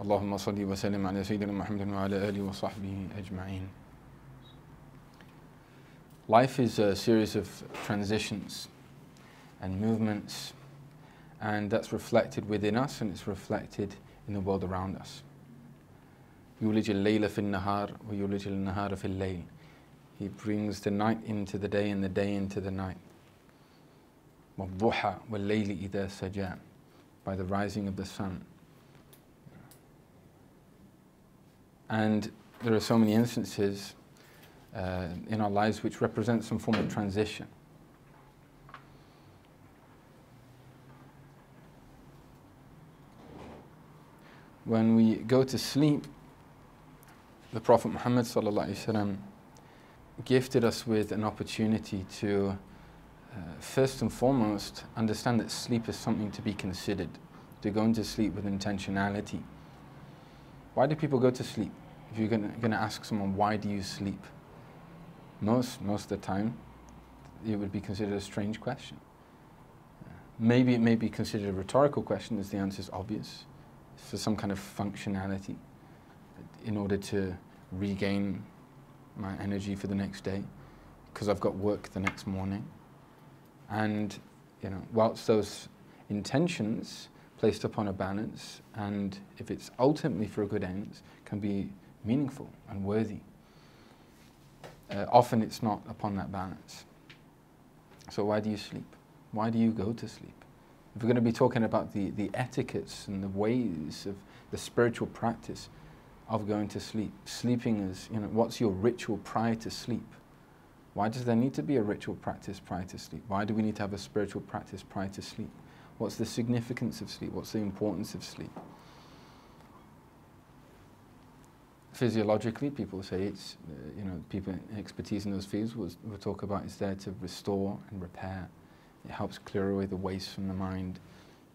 Allahumma salli wa sallim ala Sayyidina Muhammadin wa ala alihi wa sahbihi ajma'in. Life is a series of transitions and movements, and that's reflected within us and it's reflected in the world around us. يولج الليل في النهار ويولج النهار في الليل. He brings the night into the day and the day into the night. والضحى والليل إذا سجى. By the rising of the sun. And there are so many instances in our lives which represent some form of transition. When we go to sleep, the Prophet Muhammad ﷺ gifted us with an opportunity to first and foremost understand that sleep is something to be considered, to go into sleep with intentionality. Why do people go to sleep? If you're going to ask someone, why do you sleep? Most of the time, it would be considered a strange question. Maybe it may be considered a rhetorical question, as the answer is obvious, for some kind of functionality, in order to regain my energy for the next day, because I've got work the next morning. And, whilst those intentions placed upon a balance, and if it's ultimately for a good end, can be meaningful and worthy. Often it's not upon that balance. So why do you sleep? Why do you go to sleep? If we're going to be talking about the etiquettes and the ways of the spiritual practice of going to sleep, sleeping is, what's your ritual prior to sleep? Why does there need to be a ritual practice prior to sleep? Why do we need to have a spiritual practice prior to sleep? What's the significance of sleep? What's the importance of sleep? Physiologically, people say it's, people in expertise in those fields will talk about it's there to restore and repair. It helps clear away the waste from the mind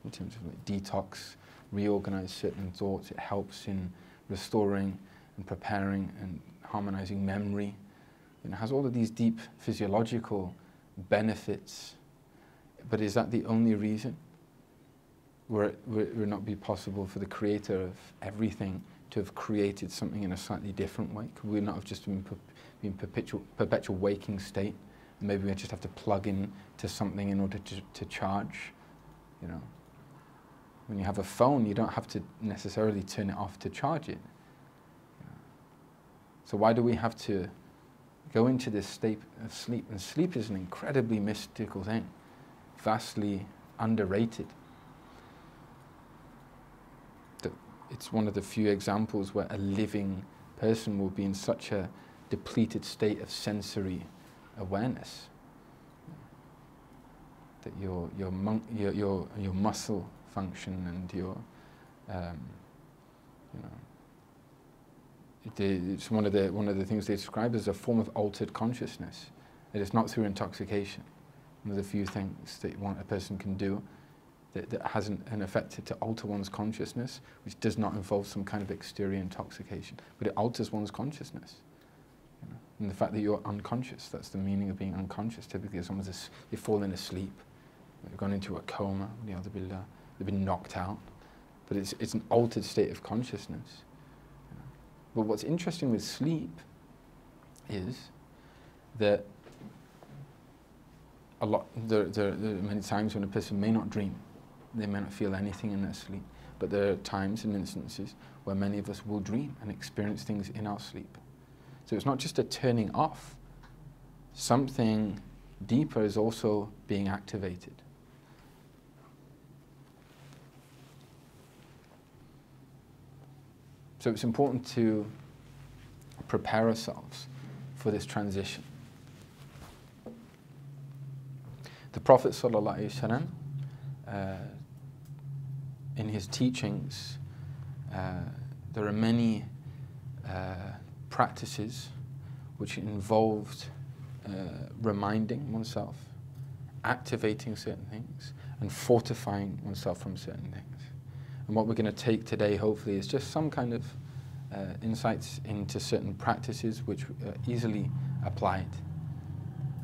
in terms of detox, reorganize certain thoughts. It helps in restoring and preparing and harmonizing memory. It has all of these deep physiological benefits. But is that the only reason? Would it not be possible for the creator of everything to have created something in a slightly different way? Could we not have just been perpetual waking state? And maybe we just have to plug in to something in order to charge. When you have a phone, you don't have to necessarily turn it off to charge it. So why do we have to go into this state of sleep? And sleep is an incredibly mystical thing, vastly underrated. It's one of the few examples where a living person will be in such a depleted state of sensory awareness that your muscle function and your it's one of the things they describe as a form of altered consciousness. It is not through intoxication. One of the few things that a person can do that has an effect to alter one's consciousness, which does not involve some kind of exterior intoxication, but it alters one's consciousness. And the fact that you're unconscious, that's the meaning of being unconscious. Typically, you've fallen asleep, you've gone into a coma, they've been knocked out, but it's an altered state of consciousness. But what's interesting with sleep is that there are many times when a person may not dream. They may not feel anything in their sleep. But there are times and instances where many of us will dream and experience things in our sleep. So it's not just a turning off. Something deeper is also being activated. So it's important to prepare ourselves for this transition. The Prophet ﷺ, in his teachings, there are many practices which involved reminding oneself, activating certain things, and fortifying oneself from certain things. And what we're going to take today, hopefully, is just some kind of insights into certain practices which are easily applied.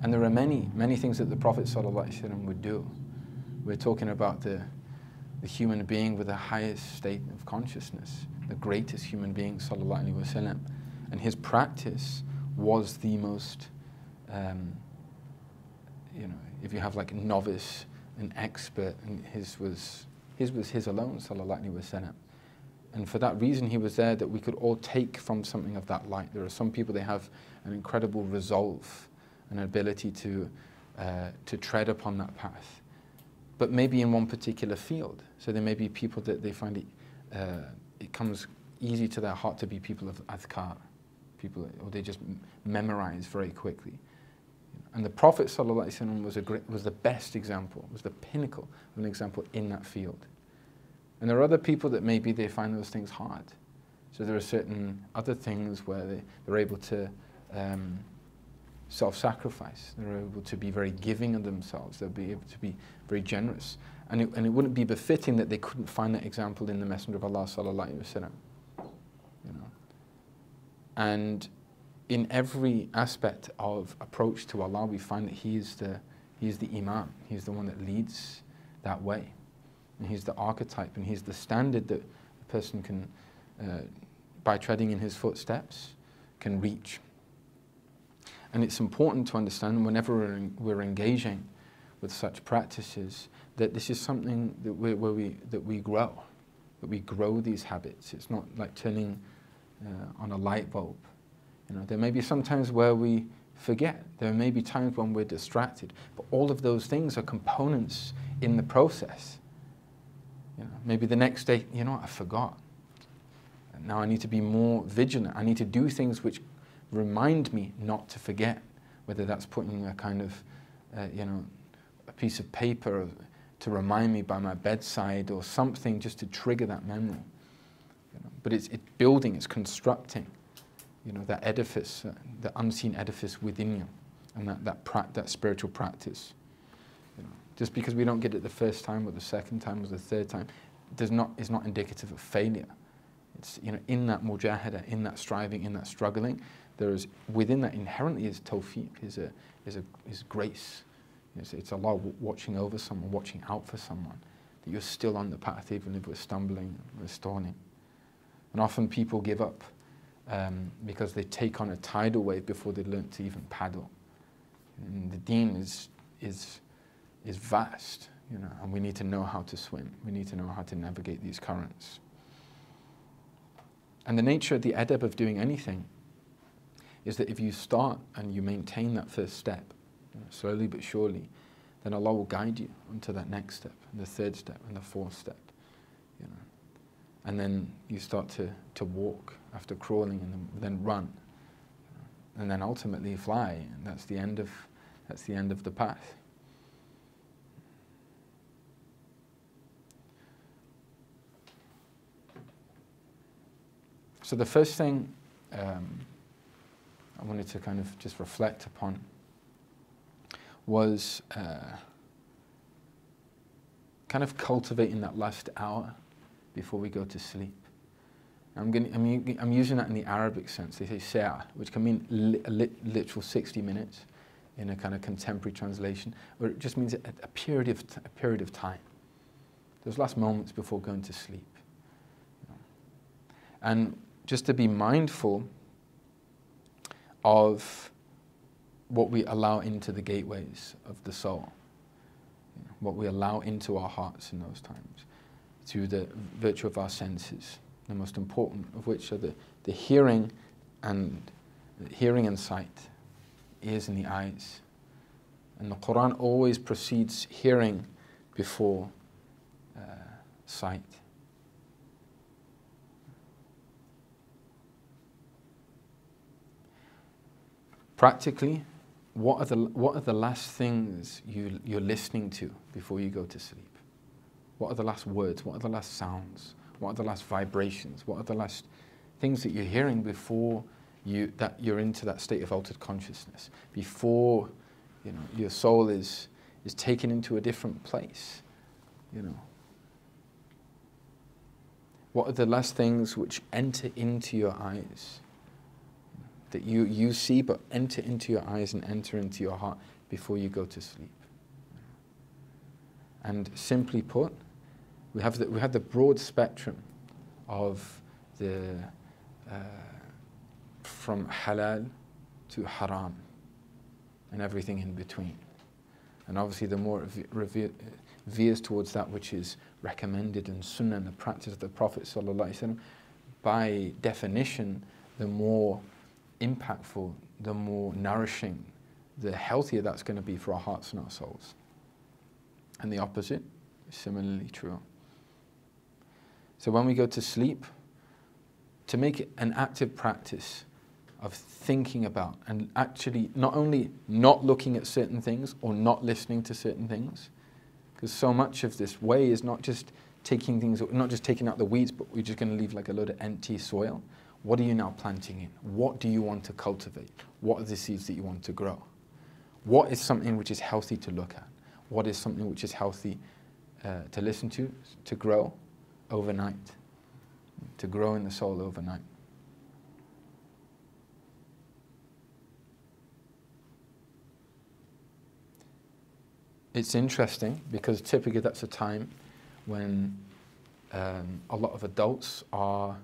And there are many things that the Prophet ﷺ would do. We're talking about the the human being with the highest state of consciousness, the greatest human being, sallallahu alaihi wasallam, and his practice was the most, if you have like a novice, an expert, and his was his alone, sallallahu alaihi wasallam. And for that reason, he was there that we could all take from something of that light. There are some people, they have an incredible resolve, an ability to tread upon that path, but maybe in one particular field. So there may be people that they find it comes easy to their heart to be people of adhkar, people, or they just memorize very quickly. And the Prophet ﷺ was the best example, was the pinnacle of an example in that field. And there are other people that maybe they find those things hard. So there are certain other things where they're able to self-sacrifice. They're able to be very giving of themselves. They'll be able to be very generous. And it wouldn't be befitting that they couldn't find that example in the Messenger of Allah sallallahu alaihi wasallam. And in every aspect of approach to Allah, we find that He is the Imam. He's the one that leads that way. And He's the archetype, and He's the standard that a person can, by treading in His footsteps, can reach. And it's important to understand whenever we're engaging with such practices that this is something that we grow these habits. It's not like turning on a light bulb. There may be some times where we forget. There may be times when we're distracted. But all of those things are components in the process. Maybe the next day, I forgot. And now I need to be more vigilant. I need to do things which remind me not to forget, whether that's putting a kind of, a piece of paper to remind me by my bedside or something just to trigger that memory. But it's building, it's constructing, that edifice, the unseen edifice within you, and that spiritual practice. Just because we don't get it the first time or the second time or the third time, is not indicative of failure. It's in that mujahada, in that striving, in that struggling, there is within that inherently is tawfiq, is grace. It's Allah watching over someone, watching out for someone, that you're still on the path even if we're stumbling, we're stalling. And often people give up because they take on a tidal wave before they learn to even paddle. And the deen is vast, and we need to know how to swim. We need to know how to navigate these currents. And the nature of the adab of doing anything is that if you start and you maintain that first step, slowly but surely, then Allah will guide you onto that next step, and the third step, and the fourth step. And then you start to walk after crawling, and then run, and then ultimately fly, and that's the end of the path. So the first thing I wanted to kind of just reflect upon was kind of cultivating that last hour before we go to sleep. I'm using that in the Arabic sense. They say sa'a, which can mean literal 60 minutes in a kind of contemporary translation, or it just means a period of time. Those last moments before going to sleep. And just to be mindful of what we allow into the gateways of the soul, what we allow into our hearts in those times, through the virtue of our senses, the most important of which are the hearing and sight, ears and the eyes. And the Quran always precedes hearing before sight. Practically, what are the last things you're listening to before you go to sleep? What are the last words? What are the last sounds? What are the last vibrations? What are the last things that you're hearing before you're into that state of altered consciousness? Before your soul is taken into a different place. What are the last things which enter into your eyes? That you see but enter into your eyes and enter into your heart before you go to sleep. And simply put, We have the broad spectrum of the from halal to haram and everything in between. And obviously the more it veers towards that which is recommended in sunnah and the practice of the Prophet ﷺ, by definition, the more impactful, the more nourishing, the healthier that's going to be for our hearts and our souls. And the opposite is similarly true. So when we go to sleep, to make it an active practice of thinking about and actually not only not looking at certain things or not listening to certain things, because so much of this way is not just taking things, not just taking out the weeds, but we're just going to leave like a load of empty soil. What are you now planting in? What do you want to cultivate? What are the seeds that you want to grow? What is something which is healthy to look at? What is something which is healthy to listen to grow overnight, to grow in the soul overnight? It's interesting because typically that's a time when a lot of adults are,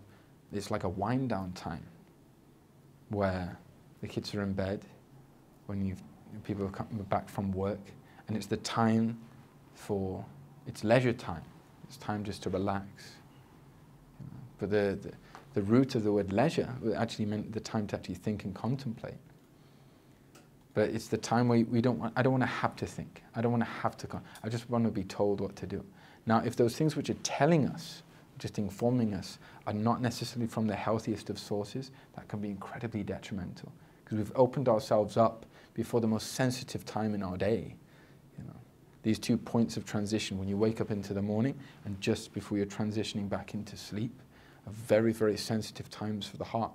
it's like a wind down time where the kids are in bed, when people are coming back from work, and it's the time for, it's leisure time. It's time just to relax. But the root of the word leisure actually meant the time to actually think and contemplate. But it's the time where I don't want to have to think. I don't want to have to, I just want to be told what to do. Now, if those things which are telling us, just informing us, are not necessarily from the healthiest of sources, that can be incredibly detrimental. Because we've opened ourselves up before the most sensitive time in our day. These 2 points of transition, when you wake up into the morning and just before you're transitioning back into sleep, are very, very sensitive times for the heart.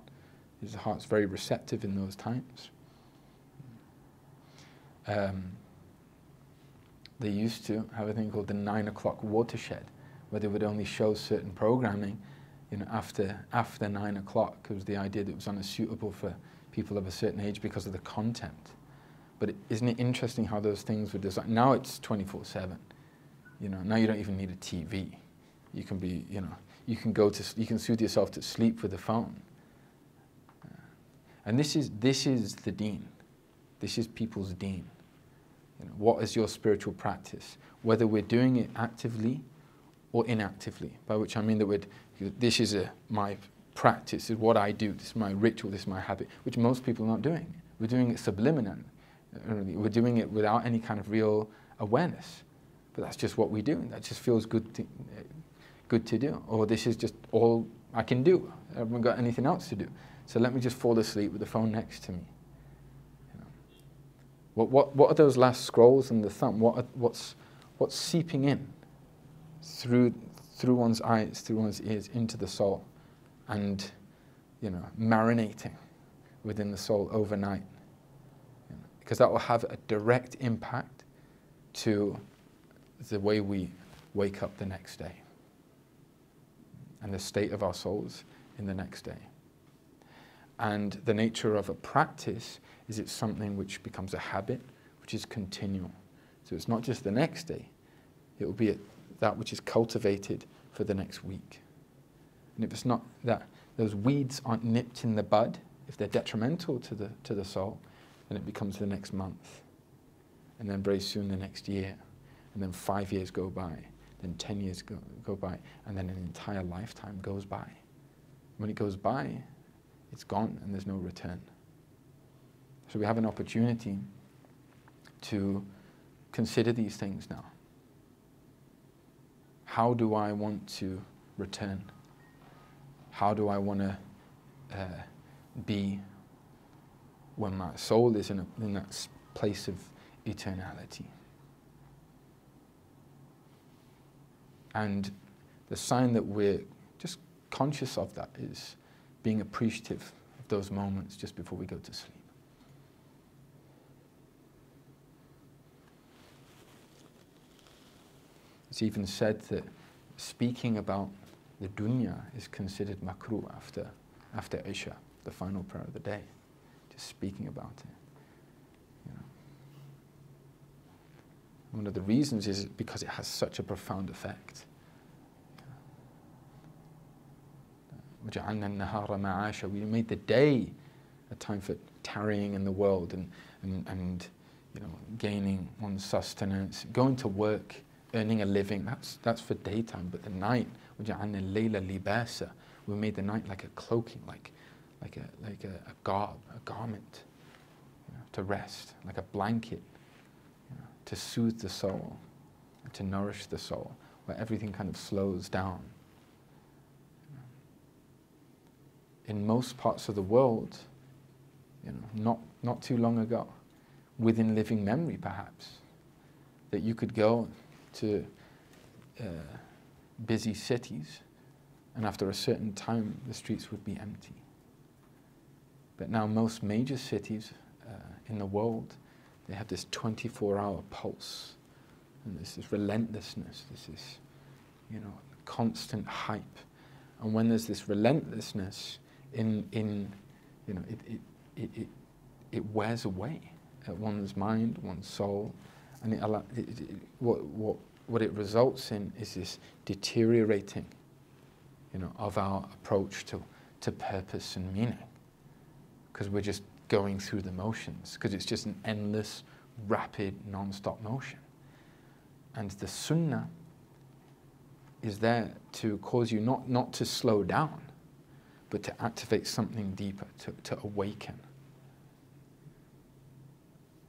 Because the heart's very receptive in those times. They used to have a thing called the 9 o'clock watershed, where they would only show certain programming, after 9 o'clock, because the idea that it was unsuitable for people of a certain age because of the content. But isn't it interesting how those things were designed? Now it's 24/7. Now you don't even need a TV. You can be, you can soothe yourself to sleep with a phone. And this is the deen. This is people's deen. What is your spiritual practice? Whether we're doing it actively or inactively, by which I mean that this is my practice, this is what I do, this is my ritual, this is my habit, which most people are not doing. We're doing it subliminally. We're doing it without any kind of real awareness. But that's just what we do. That just feels good to do. Or this is just all I can do. I haven't got anything else to do. So let me just fall asleep with the phone next to me. What are those last scrolls in the thumb? What's seeping in through one's eyes, through one's ears, into the soul, and marinating within the soul overnight? Because that will have a direct impact to the way we wake up the next day and the state of our souls in the next day. And the nature of a practice is it's something which becomes a habit, which is continual. So it's not just the next day, it will be that which is cultivated for the next week. And if it's not that, those weeds aren't nipped in the bud, if they're detrimental to the soul, then it becomes the next month. And then very soon the next year. And then 5 years go by, then 10 years go by, and then an entire lifetime goes by. When it goes by, it's gone and there's no return. So we have an opportunity to consider these things now. How do I want to return? How do I want to be when my soul is in that place of eternality? And the sign that we're just conscious of that is being appreciative of those moments just before we go to sleep. It's even said that speaking about the dunya is considered makruh after Isha, the final prayer of the day. Just speaking about it. One of the reasons is because it has such a profound effect وَجَعَلْنَا النَّهَارَ مَعَاشًا. We made the day a time for tarrying in the world and gaining one's sustenance, going to work, earning a living. That's for daytime. But the night, وَجَعَلْنَا اللَّيْلَ لِبَاسًا. We made the night like a cloaking, like a garment, to rest, like a blanket, to soothe the soul, to nourish the soul, where everything kind of slows down. In most parts of the world, not too long ago, within living memory perhaps, that you could go to busy cities and after a certain time the streets would be empty. But now most major cities in the world, they have this 24-hour pulse, and there's this relentlessness, this is, constant hype. And when there's this relentlessness it wears away at one's mind, one's soul, and what it results in is this deteriorating, of our approach to purpose and meaning, because we're just going through the motions, because it's just an endless, rapid, non-stop motion. And the sunnah is there to cause you not to slow down, but to activate something deeper, to awaken,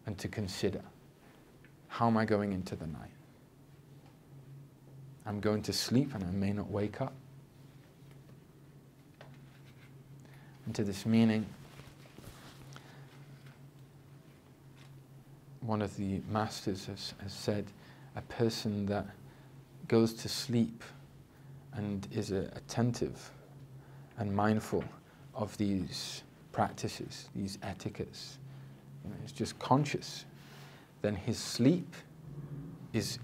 and to consider, how am I going into the night? I'm going to sleep and I may not wake up. And to this meaning, one of the masters has said, a person that goes to sleep and is attentive and mindful of these practices, these etiquettes, is just conscious, then his sleep is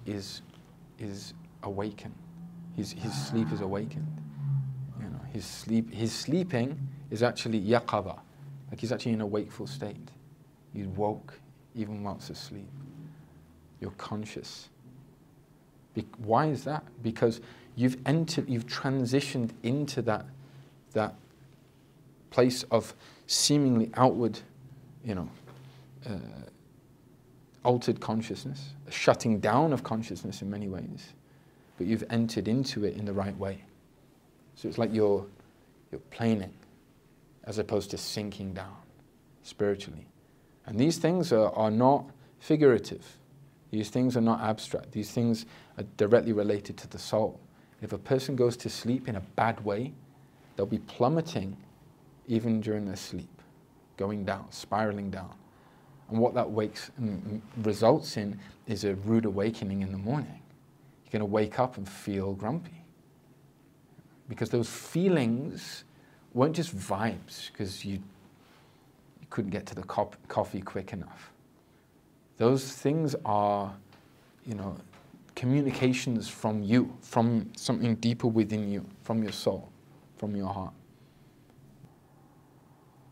awakened. His sleep is awakened. His sleeping is actually yaqaba, like he's actually in a wakeful state. He's woke even whilst asleep. You're conscious. Why is that? Because you've transitioned into that place of seemingly outward, altered consciousness, a shutting down of consciousness in many ways, but you've entered into it in the right way. So it's like you're planing, as opposed to sinking down spiritually. And these things are not figurative. These things are not abstract. These things are directly related to the soul. If a person goes to sleep in a bad way, they'll be plummeting even during their sleep, going down, spiraling down. And what that results in is a rude awakening in the morning. You're going to wake up and feel grumpy. Because those feelings weren't just vibes because you couldn't get to the coffee quick enough. Those things are, communications from you, from something deeper within you, from your soul, from your heart.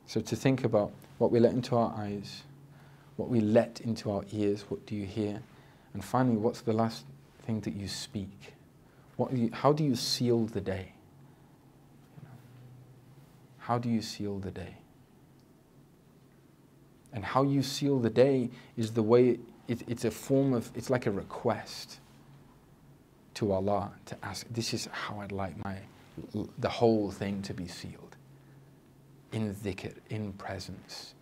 So to think about what we let into our eyes, what we let into our ears, what do you hear? And finally, what's the last thing that you speak? How do you seal the day? How do you seal the day? And how you seal the day is the way, it's a form of, it's like a request to Allah to ask, this is how I'd like the whole thing to be sealed. In dhikr, in presence,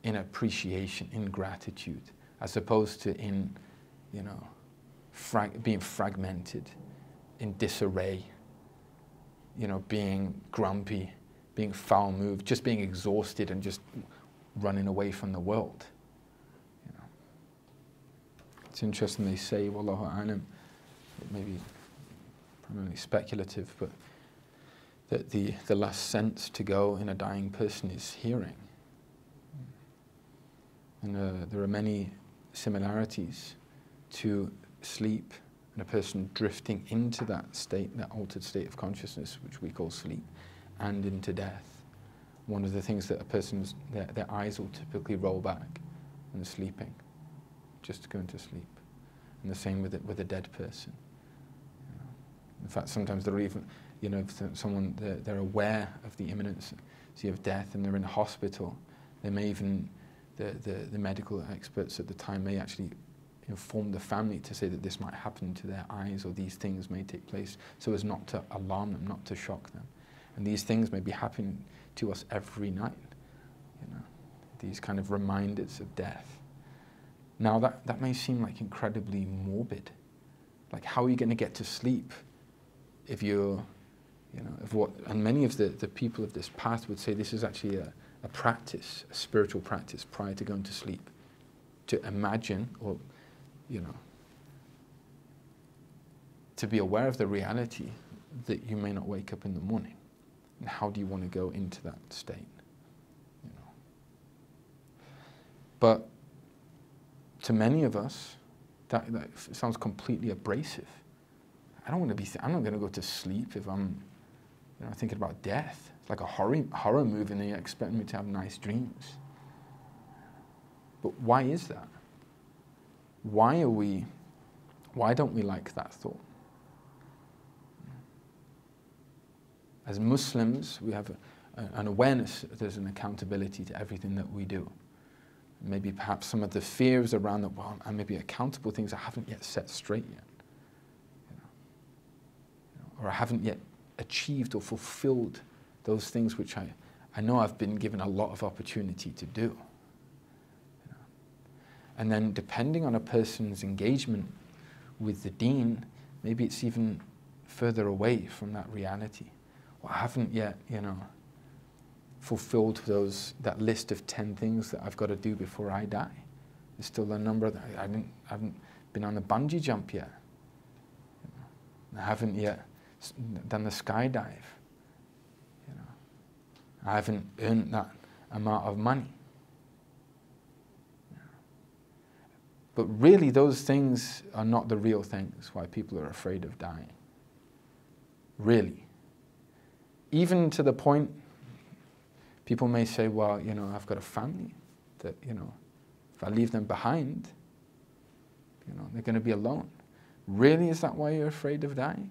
in appreciation, in gratitude, as opposed to in, being fragmented, in disarray, being grumpy, being foul-moved, just being exhausted and just running away from the world. It's interesting they say, Wallahu a'lam, it may be primarily speculative, but that the last sense to go in a dying person is hearing. And there are many similarities to sleep and a person drifting into that state, that altered state of consciousness, which we call sleep, and into death. One of the things that a person's, their eyes will typically roll back when they're sleeping, just to go into sleep. And the same with a dead person. In fact, sometimes they'll even, you know, if someone, they're aware of the imminency of death and they're in a hospital, they may even, the medical experts at the time may actually inform the family to say that this might happen to their eyes, or these things may take place, so as not to alarm them, not to shock them. And these things may be happening to us every night, you know, these kind of reminders of death. Now that may seem like incredibly morbid. Like, how are you going to get to sleep if you're, you know, if what, and many of the people of this path would say this is actually a practice, a spiritual practice prior to going to sleep, to imagine, or, you know, to be aware of the reality that you may not wake up in the morning. And how do you want to go into that state? You know. But to many of us, that sounds completely abrasive. I'm not going to go to sleep if I'm, you know, thinking about death. It's like a horror movie, and then you expect me to have nice dreams. But why is that? Why don't we like that thought? As Muslims, we have an awareness, there's an accountability to everything that we do. Maybe perhaps some of the fears around that, well, I may be accountable, things I haven't yet set straight yet. You know, or I haven't yet achieved or fulfilled those things which I know I've been given a lot of opportunity to do. You know. And then depending on a person's engagement with the deen, maybe it's even further away from that reality. Well, I haven't yet, you know, fulfilled that list of 10 things that I've got to do before I die. There's still a number that I haven't been on the bungee jump yet. You know. I haven't yet done the skydive. You know. I haven't earned that amount of money. You know. But really, those things are not the real things why people are afraid of dying. Really. Even to the point, people may say, well, you know, I've got a family that, you know, if I leave them behind, you know, they're going to be alone. Really, is that why you're afraid of dying?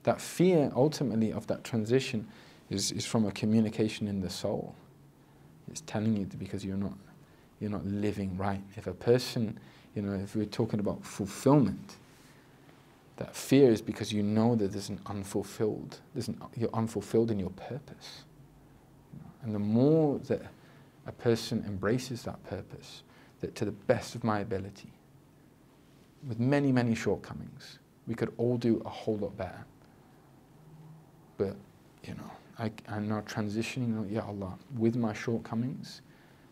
That fear, ultimately, of that transition is from a communication in the soul. It's telling you because you're not living right. If a person, you know, if we're talking about fulfillment, that fear is because you know that there's an unfulfilled, you're unfulfilled in your purpose. And the more that a person embraces that purpose, that to the best of my ability, with many, many shortcomings, we could all do a whole lot better. But, you know, I'm now transitioning, Ya Allah, with my shortcomings,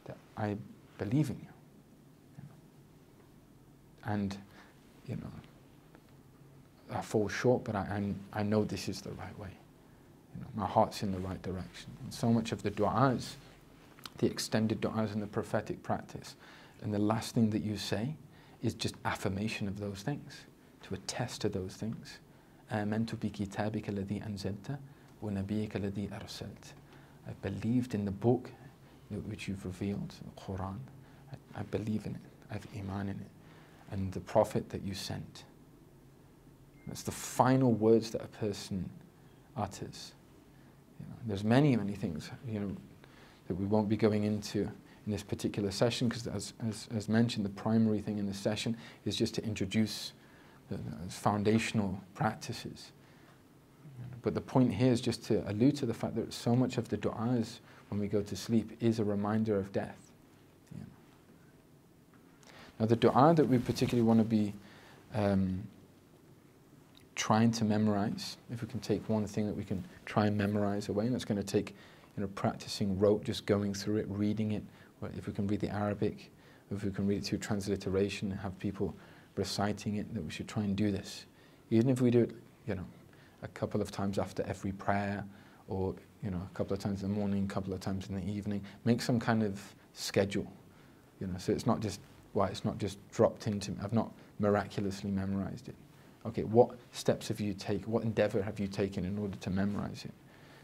that I believe in you. And, you know, I fall short, but I know this is the right way. You know, my heart's in the right direction. And so much of the du'as, the extended du'as and the prophetic practice, and the last thing that you say is just affirmation of those things, to attest to those things. آمنت بكتابك الذي أنزلت ونبيك الذي أرسلت. I believed in the book which you've revealed, the Quran. I believe in it. I have iman in it. And the prophet that you sent. That's the final words that a person utters. You know, there's many, many things, you know, that we won't be going into in this particular session, because as mentioned, the primary thing in this session is just to introduce the foundational practices. But the point here is just to allude to the fact that so much of the du'as when we go to sleep is a reminder of death. You know. Now the du'a that we particularly want to be trying to memorize, if we can take one thing that we can try and memorize away, and that's going to take, you know, practicing rote, just going through it, reading it, or if we can read the Arabic, if we can read it through transliteration and have people reciting it, that we should try and do this. Even if we do it, you know, a couple of times after every prayer, or, you know, a couple of times in the morning, a couple of times in the evening, make some kind of schedule, you know, so it's not just, well, it's not just dropped into me. I've not miraculously memorized it. Okay, what steps have you taken, what endeavor have you taken in order to memorize it?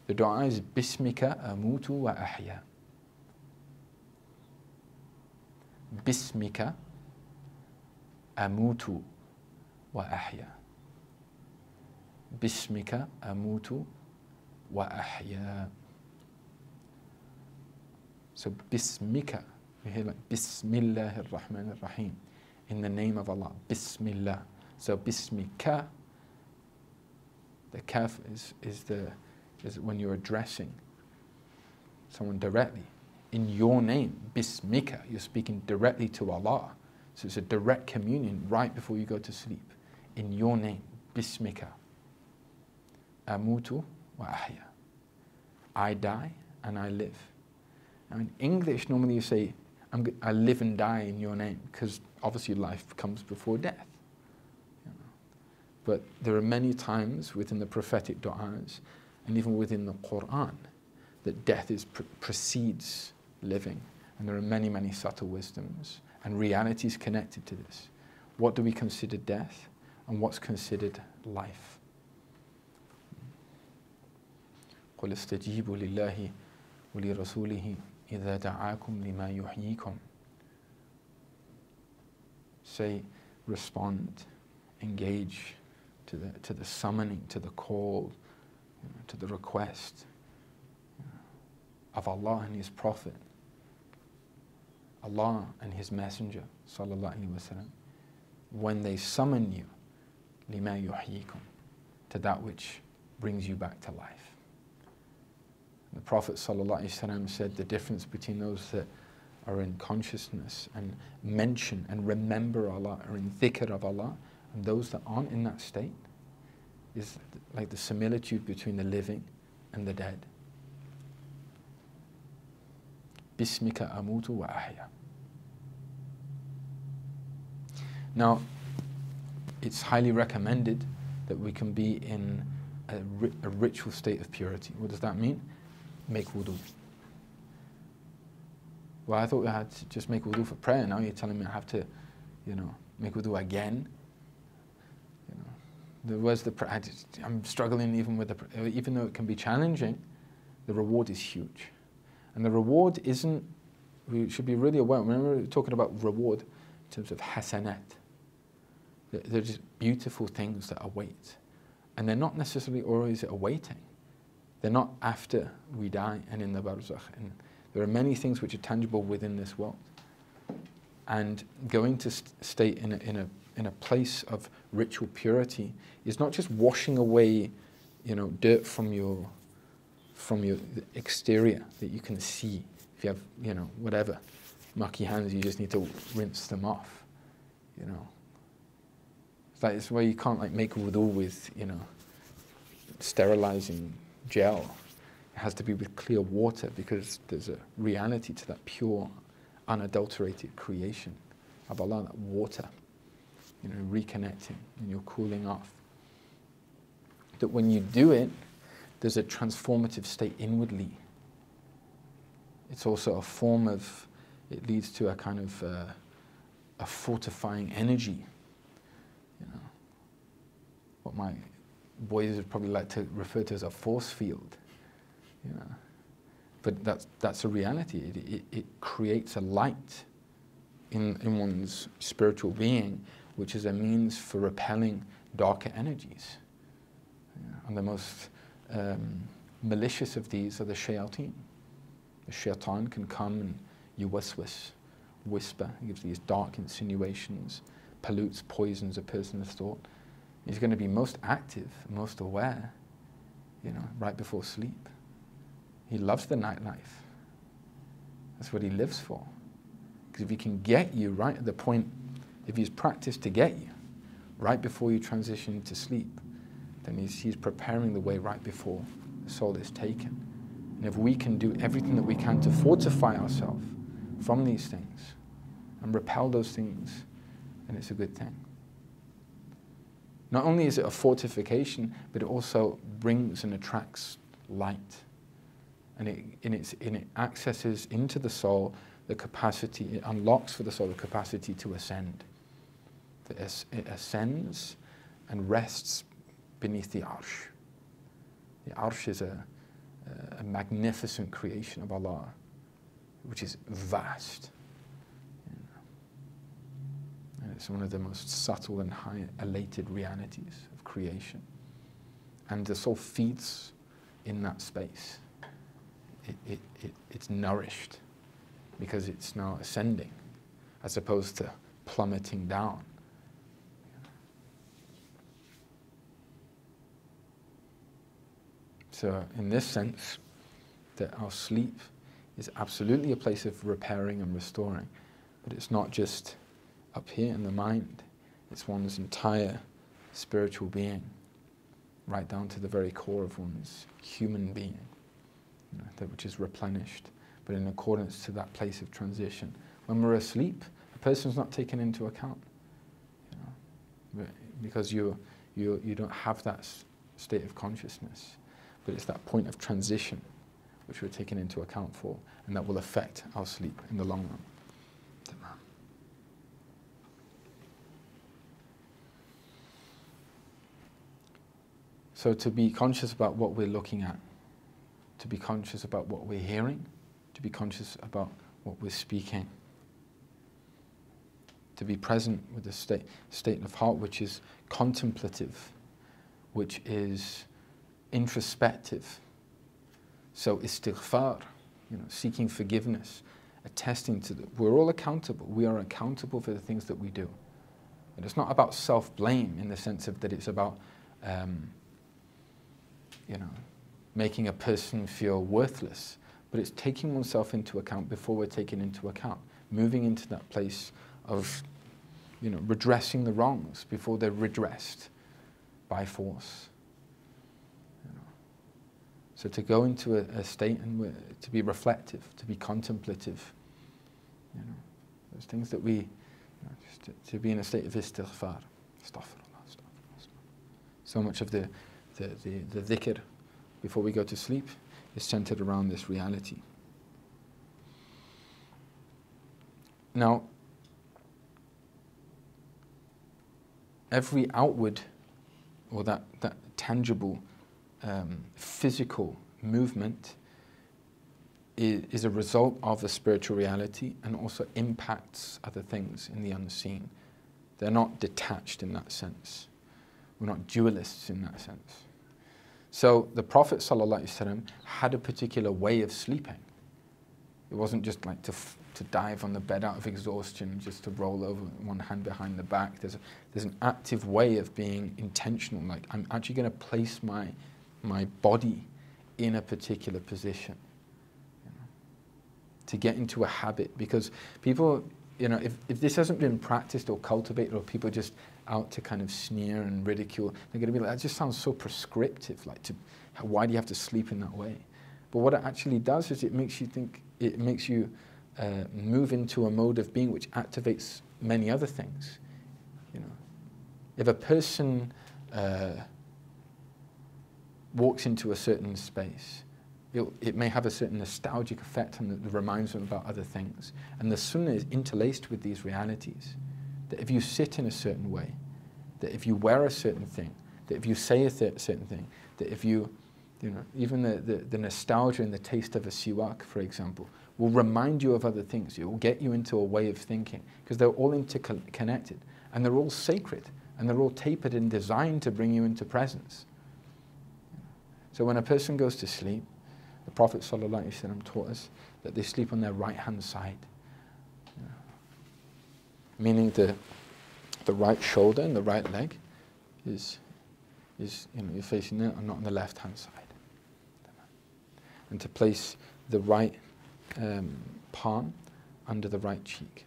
The dua is Bismika amutu wa ahya. Bismika amutu wa ahya. Bismika amutu wa ahya. So Bismika, you hear like Bismillahir Rahmanir Rahim, in the name of Allah, Bismillah. So Bismika, the kaf is when you're addressing someone directly. In your name, Bismika, you're speaking directly to Allah. So it's a direct communion right before you go to sleep. In your name, Bismika. Amutu wa ahya. I die and I live. Now in English, normally you say, I live and die in your name, because obviously life comes before death. You know. But there are many times within the prophetic du'as, and even within the Quran, that death precedes living. And there are many, many subtle wisdoms and realities connected to this. What do we consider death, and what's considered life? قُلِ اسْتَجِيبُوا لِلَّهِ وَلِرَسُولِهِ إِذَا دَعَاكُمْ لِمَا يُحْيِيكُمْ. Say, respond, engage to the summoning, to the call, to the request of Allah and His Prophet, Allah and His Messenger, sallallahu alaihi wasallam, when they summon you, لِمَا يُحْيِيكُمْ, to that which brings you back to life. The Prophet ﷺ said the difference between those that are in consciousness and mention and remember Allah, or in dhikr of Allah, and those that aren't in that state, is like the similitude between the living and the dead. Bismika amutu wa ahya. Now, it's highly recommended that we can be in a ritual state of purity. What does that mean? Make wudu. Well, I thought we had to just make wudu for prayer. Now you're telling me I have to, make wudu again. I'm struggling even with even though it can be challenging, the reward is huge. And the reward isn't, we should be really aware. Remember, we were talking about reward in terms of hasanat. They're just beautiful things that await. And they're not necessarily always awaiting. They're not after we die and in the barzakh. And there are many things which are tangible within this world. And going to stay in a place of ritual purity is not just washing away, dirt from your exterior that you can see. If you have, whatever mucky hands, you just need to rinse them off. It's where you can't make wudu with, sterilizing gel. It has to be with clear water, because there's a reality to that pure, unadulterated creation of Allah, that water, reconnecting, and you're cooling off. That when you do it, there's a transformative state inwardly. It's also a form of, it leads to a kind of a fortifying energy. What my boys would probably like to refer to as a force field. But that's a reality. It creates a light in one's spiritual being, which is a means for repelling darker energies. And the most malicious of these are the shayateen. The shaitan can come and whisper, he gives these dark insinuations, pollutes, poisons a person's thought. He's going to be most active, most aware, right before sleep. He loves the nightlife. That's what he lives for. Because if he can get you right at the point, if he's practiced to get you right before you transition to sleep, then he's preparing the way right before the soul is taken. And if we can do everything that we can to fortify ourselves from these things and repel those things, then it's a good thing. Not only is it a fortification, but it also brings and attracts light. And it accesses into the soul the capacity, it unlocks for the soul the capacity to ascend. It ascends and rests beneath the arsh. The arsh is a magnificent creation of Allah, which is vast. And it's one of the most subtle and high elated realities of creation. and the soul feeds in that space. It's nourished because it's now ascending as opposed to plummeting down. So in this sense, that our sleep is absolutely a place of repairing and restoring, but it's not just up here in the mind, it's one's entire spiritual being, right down to the very core of one's human being, that which is replenished, but in accordance to that place of transition. When we're asleep, a person's not taken into account, because you don't have that state of consciousness, but it's that point of transition which we're taken into account for, and that will affect our sleep in the long run. So to be conscious about what we're looking at, to be conscious about what we're hearing, to be conscious about what we're speaking, to be present with the state of heart which is contemplative, which is introspective. So istighfar, seeking forgiveness, attesting to that we're all accountable. We are accountable for the things that we do. And it's not about self-blame in the sense of that it's about making a person feel worthless, but it's taking oneself into account before we're taken into account, moving into that place of, redressing the wrongs before they're redressed by force. So to go into a state and to be reflective, to be contemplative, those things that we, just to be in a state of istighfar, astaghfirullah. So much of the dhikr before we go to sleep is centered around this reality. Now, every outward or that tangible physical movement is a result of a spiritual reality and also impacts other things in the unseen. They're not detached in that sense. We're not dualists in that sense. So the Prophet ﷺ had a particular way of sleeping. It wasn't just like to dive on the bed out of exhaustion, just to roll over one hand behind the back. There's an active way of being intentional, like I'm actually going to place my body in a particular position, to get into a habit. Because people, if this hasn't been practiced or cultivated, or people just out to kind of sneer and ridicule, they're going to be like, that just sounds so prescriptive, why do you have to sleep in that way? But what it actually does is it makes you move into a mode of being which activates many other things. If a person walks into a certain space, it may have a certain nostalgic effect and that reminds them about other things. And the Sunnah is interlaced with these realities. That if you sit in a certain way, that if you wear a certain thing, that if you say a certain thing, that if you, even the nostalgia and the taste of a siwak, for example, will remind you of other things. It will get you into a way of thinking, because they're all interconnected, and they're all sacred, and they're all tapered and designed to bring you into presence. So when a person goes to sleep, the Prophet ﷺ taught us that they sleep on their right-hand side, meaning the right shoulder and the right leg is you're facing there and not on the left-hand side. And to place the right palm under the right cheek.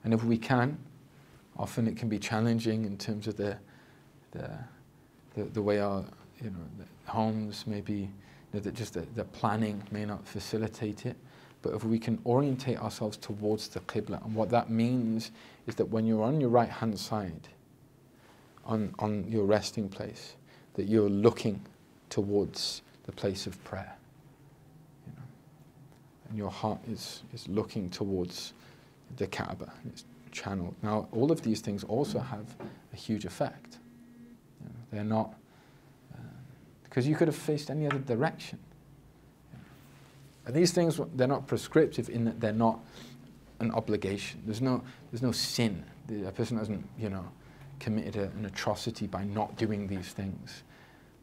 And if we can, often it can be challenging in terms of the way our the homes maybe, the planning may not facilitate it. But if we can orientate ourselves towards the Qibla, and what that means is that when you're on your right hand side, on your resting place, that you're looking towards the place of prayer. And your heart is looking towards the Kaaba, it's channeled. Now, all of these things also have a huge effect. They're not, because you could have faced any other direction. And these things, they're not prescriptive in that they're not an obligation. There's no sin. A person hasn't, committed an atrocity by not doing these things.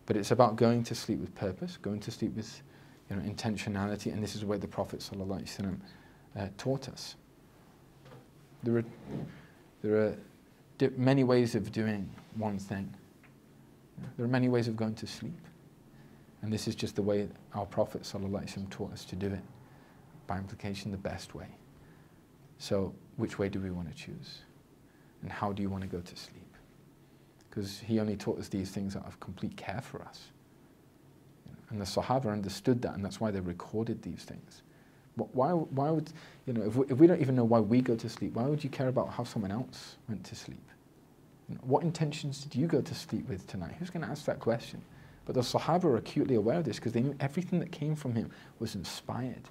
But it's about going to sleep with purpose, going to sleep with, intentionality, and this is where the Prophet ﷺ taught us. There are many ways of doing one thing. There are many ways of going to sleep. And this is just the way our Prophet ﷺ taught us to do it. By implication, the best way. So, which way do we want to choose? And how do you want to go to sleep? Because he only taught us these things out of complete care for us. And the Sahaba understood that, and that's why they recorded these things. Why would, if we don't even know why we go to sleep, why would you care about how someone else went to sleep? What intentions did you go to sleep with tonight? Who's going to ask that question? But the Sahaba are acutely aware of this because they knew everything that came from him was inspired.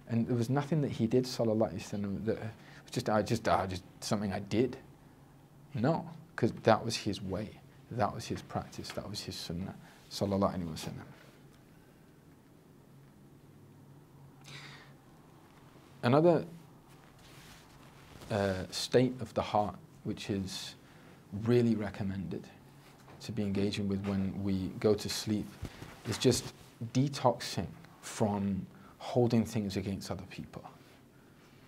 And there was nothing that he did, sallallahu alaihi wasallam, that was just something I did. No, because that was his way, that was his practice, that was his sunnah, sallallahu alaihi wasallam. Another state of the heart which is really recommended to be engaging with when we go to sleep is just detoxing from holding things against other people.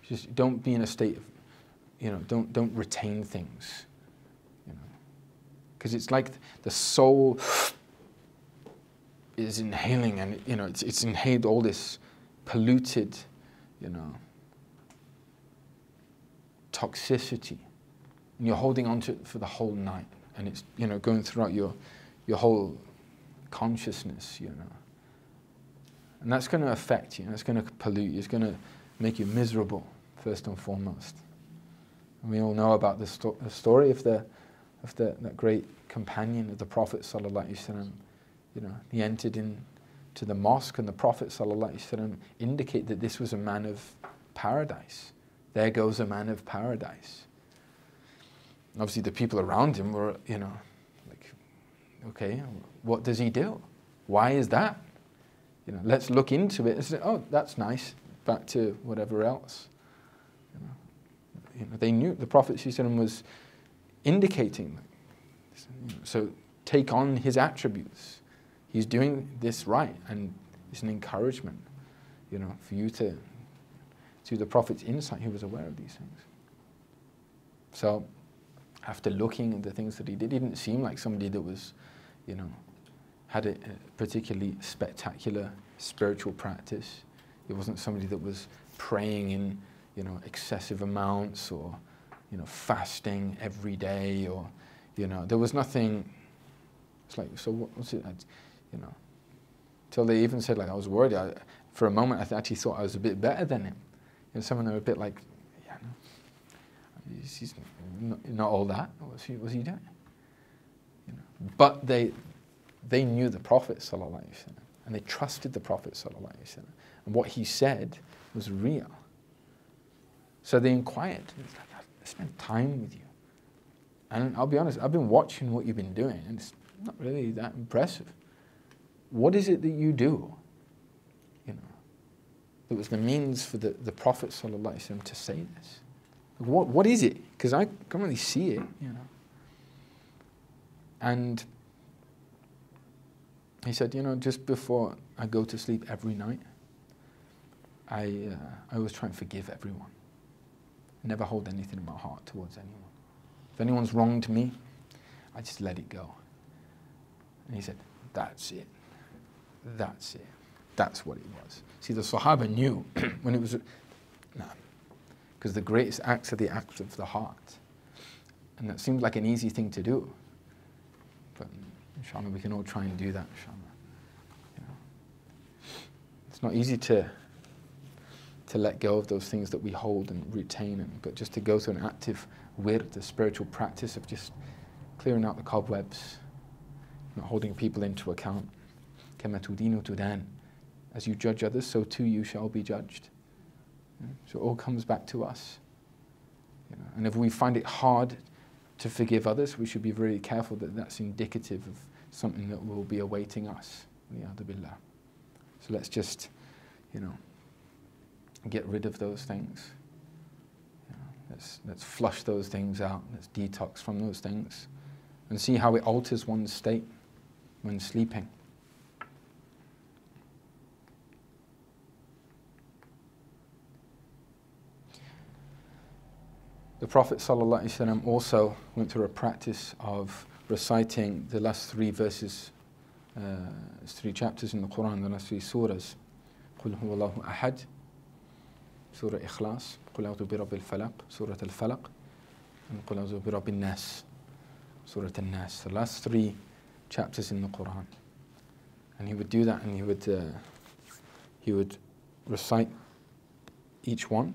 Just don't be in a state of, don't retain things, because it's like the soul is inhaling, and it's inhaled all this polluted, toxicity, and you're holding on to it for the whole night, and it's going throughout your whole consciousness, and that's going to affect you, and that's going to pollute you, it's going to make you miserable first and foremost. And we all know about the story of that great companion of the Prophet sallallahu alaihi wasallam. He entered into the mosque, and the Prophet sallallahu alaihi wasallam indicated that this was a man of paradise. There goes a man of paradise. And obviously, the people around him were, like, okay, what does he do? Why is that? Let's look into it and say, oh, that's nice. Back to whatever else. They knew the Prophet ﷺ was indicating. So take on his attributes. He's doing this right, and it's an encouragement, for you to the Prophet's insight. He was aware of these things. So after looking at the things that he didn't seem like somebody that was, had a particularly spectacular spiritual practice. He wasn't somebody that was praying in, excessive amounts, or, fasting every day, or, there was nothing. It's like, so what's it? Till they even said, like, I was worried. For a moment, I actually thought I was a bit better than him. Some of them were a bit like, yeah, no, he's not all that. What's he doing? But they knew the Prophet ﷺ, and they trusted the Prophet ﷺ, and what he said was real. So they inquired. It's like, I spent time with you, and I'll be honest, I've been watching what you've been doing, and it's not really that impressive. What is it that you do? That was the means for the Prophet ﷺ to say this. What is it? Because I can't really see it, And he said, just before I go to sleep every night, I always try and forgive everyone. Never hold anything in my heart towards anyone. If anyone's wronged me, I just let it go. And he said, that's it. That's it. That's what it was. See, the Sahaba knew when it was, because the greatest acts are the acts of the heart. And that seems like an easy thing to do. But inshallah, we can all try and do that, inshallah. It's not easy to let go of those things that we hold and retain, but just to go through an active wird, the spiritual practice of just clearing out the cobwebs, not holding people into account. كَمَا تُدِينُ تُدَانُ. As you judge others, so too you shall be judged. So it all comes back to us. And if we find it hard to forgive others, we should be very careful that that's indicative of something that will be awaiting us. So let's just, get rid of those things. Let's flush those things out. Let's detox from those things and see how it alters one's state when sleeping. The Prophet ﷺ also went through a practice of reciting the last 3 verses, 3 chapters in the Quran, the last 3 surahs. قُلْ هُوَ اللَّهُ أَحَدٌ, Surah Ikhlas, قُلْ أَعُوذُ بِرَبِّ الْفَلَقِ, Surah Al-Falaq, and قُلْ أَعُوذُ بِرَبِّ النَّاسِ, Surah Al-Nas. The last 3 chapters in the Quran. And he would do that, and he would recite each one,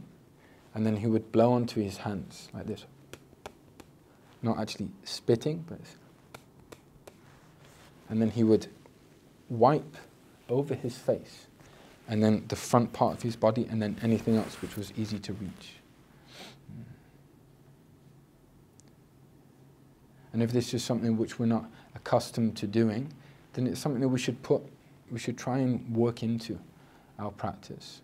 and then he would blow onto his hands like this. Not actually spitting, but and then he would wipe over his face, and then the front part of his body, and then anything else which was easy to reach. And if this is something which we're not accustomed to doing, then it's something that we should try and work into our practice.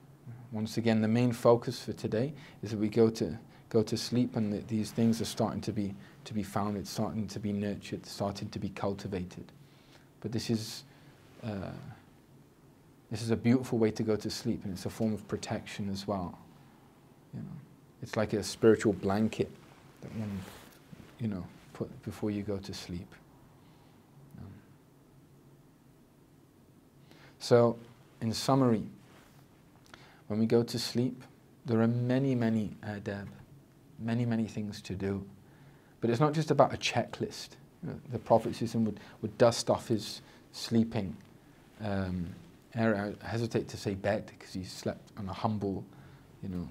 Once again, the main focus for today is that we go to sleep, and that these things are starting to be found, it's starting to be nurtured, starting to be cultivated. But this is a beautiful way to go to sleep, and it's a form of protection as well. You know, it's like a spiritual blanket that one, you know, put before you go to sleep. So, in summary, when we go to sleep, there are many adab, many things to do. But it's not just about a checklist. You know, the Prophet would dust off his sleeping area. I hesitate to say bed, because he slept on a humble, you know,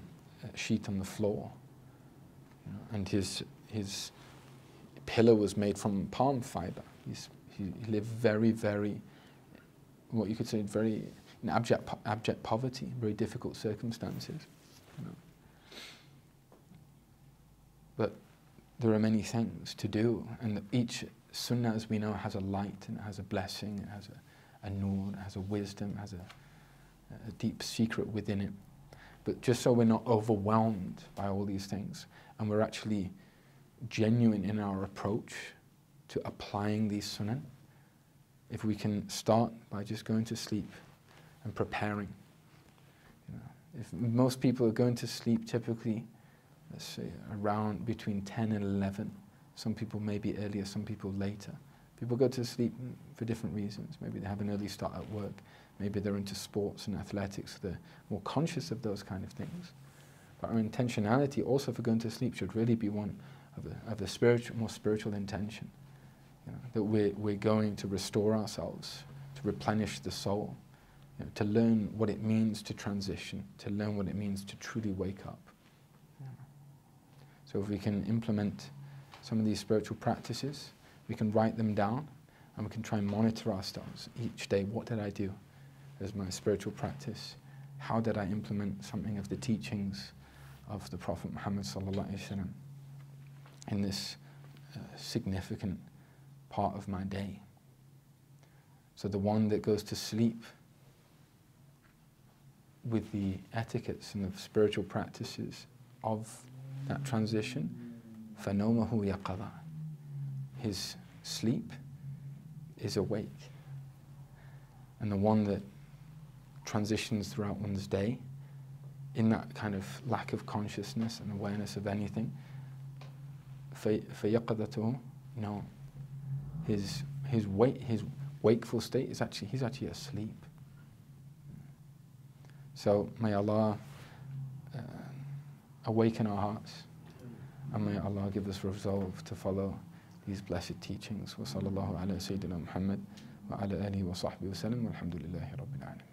sheet on the floor. You know, and his pillow was made from palm fiber. He lived very, what you could say, very in abject poverty, very difficult circumstances. You know. But there are many things to do, and each sunnah, as we know, has a light, and it has a blessing, it has a nur, it has a wisdom, it has a deep secret within it. But just so we're not overwhelmed by all these things, and we're actually genuine in our approach to applying these sunnah, if we can start by just going to sleep and preparing. You know, if most people are going to sleep typically, let's say around between 10 and 11. Some people maybe earlier, some people later. People go to sleep for different reasons. Maybe they have an early start at work. Maybe they're into sports and athletics. They're more conscious of those kind of things. But our intentionality also for going to sleep should really be one of a spiritual, more spiritual intention. You know, that we're going to restore ourselves, to replenish the soul, you know, to learn what it means to transition, to learn what it means to truly wake up. You know. So if we can implement some of these spiritual practices, we can write them down, and we can try and monitor ourselves each day. What did I do as my spiritual practice? How did I implement something of the teachings of the Prophet Muhammad ﷺ in this significant part of my day? So the one that goes to sleep with the etiquettes and the spiritual practices of that transition, فَنَوْمَهُ يَقَظَةٌ, his sleep is awake. And the one that transitions throughout one's day in that kind of lack of consciousness and awareness of anything, فَيَقَظَتُهُ, no, his wakeful state is he's actually asleep. So may Allah awaken our hearts, and may Allah give us resolve to follow these blessed teachings. Wa sallallahu ala Sayyidina Muhammad wa ala alihi wa sahbihi wa sallam, walhamdulillahi rabbil alamin.